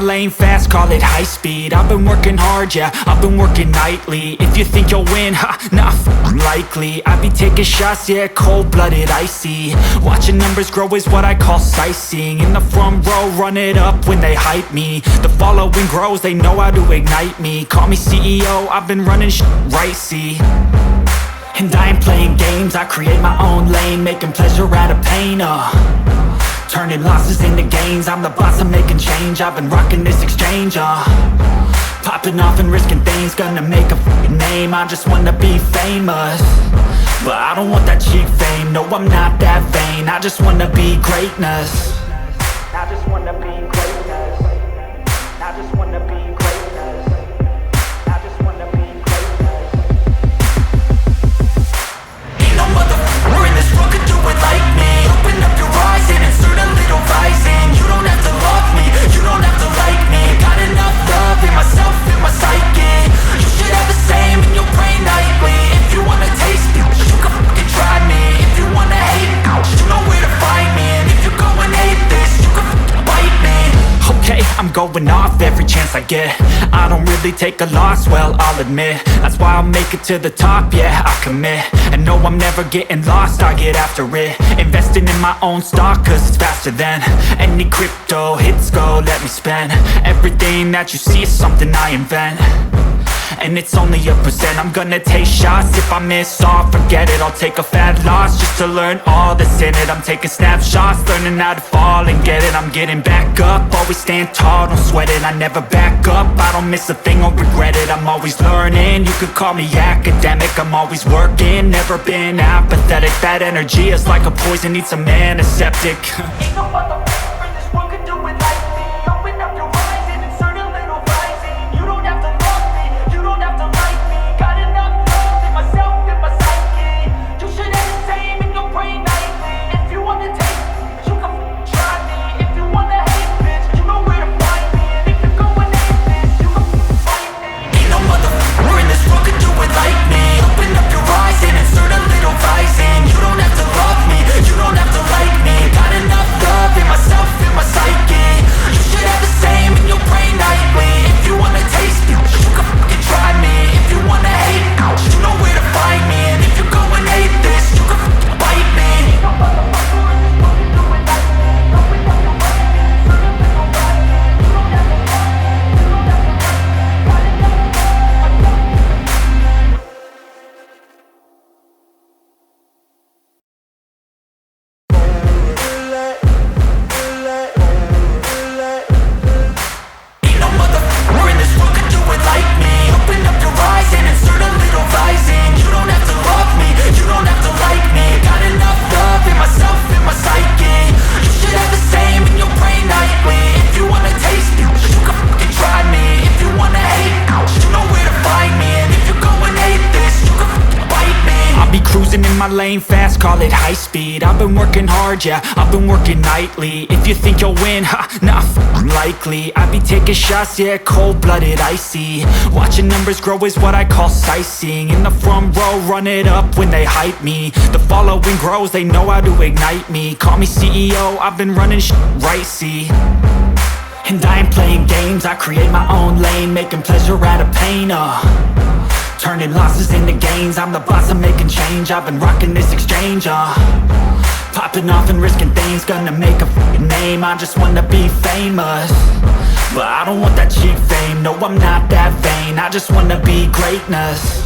lane fast, call it high speed. I've been working hard, yeah, I've been working nightly. If you think you'll win, ha, not likely. I be taking shots, yeah, cold-blooded, icy. Watching numbers grow is what I call sightseeing. In the front row, run it up when they hype me. The following grows, they know how to ignite me. Call me CEO, I've been running right, see. And I ain't playing games, I create my own lane, making pleasure out of pain, turning losses into gains. I'm the boss, I'm making change. I've been rocking this exchange, popping off and risking things. Gonna make a f***ing name, I just wanna be famous. But I don't want that cheap fame, no I'm not that vain. I just wanna be greatness. I just wanna be greatness. I just wanna be greatness. I just wanna be greatness. Ain't no motherfucker in this world could do it like me. Open up your eyes and insert a little rising. You don't have to love me, you don't have to like me. Got enough love in myself, in my psyche. You should have the same in your brain nightly. If you wanna taste me, you can fucking try me. If you wanna hate, you know where to find me. And if you go and hate this, you can fucking bite me. Okay, I'm going off every chance I get. I don't really take a loss, well, I'll admit. That's why I'll make it to the top, yeah, I commit. And no, I'm never getting lost, I get after it. Investing in my own stock, cause it's faster than any crypto hits go, let me spend. Everything that you see is something I invent. And it's only a percent. I'm gonna take shots. If I miss all, forget it. I'll take a fat loss just to learn all that's in it. I'm taking snapshots, learning how to fall and get it. I'm getting back up, always stand tall, don't sweat it. I never back up, I don't miss a thing or regret it. I'm always learning, you could call me academic. I'm always working, never been apathetic. That energy is like a poison, needs some antiseptic. Ain't no motherfucker in this world could do it like me. Open up your eyes and insert a little rising. You don't have to love me, you don't have to like me. Got enough love in myself, in my psyche. You should have the same in your brain nightly. If you wanna taste me, you can try me. If you wanna hate, bitch, you know where to find me. And if you go and hate this, you can fight me. Ain't no motherfucker in this world could do it like me. Open up your eyes and insert a little rising. You don't have to love me, you don't have to like me. Got enough love in myself, in my psyche. You should have the same in your brain nightly. If you wanna taste me, you can fucking try me. If you wanna hate, you know where to find me. And if you go and hate this, you can fucking bite me. Ain't no motherfucker in this world can do it like me. Open up your eyes and insert a little rising. You don't have to love me, you don't have to like me. Got enough love in myself. Ain't no motherfucker in this world could do it like me. Open up your eyes and insert a little rising. You don't have to love me, you don't have to like me. Got enough love in myself, in my psyche. You should have the same in your brain nightly. If you wanna taste me, you can fucking try me. If you wanna hate, you know where to find me. And if you go and hate this, you can fucking bite me. I'll be cruising in my lane fast, call it high speed. I've been working hard, yeah, I've been working nightly. If you think you'll win, ha, not likely. I be taking shots, yeah, cold-blooded, icy. Watching numbers grow is what I call sightseeing. In the front row, run it up when they hype me. The following grows, they know how to ignite me. Call me CEO, I've been running right, see. And I ain't playing games, I create my own lane, making pleasure out of pain, turning losses into gains. I'm the boss, I'm making change. I've been rocking this exchange, popping off and risking things. Gonna make a f***ing name, I just wanna be famous. But I don't want that cheap fame, no I'm not that vain. I just wanna be greatness.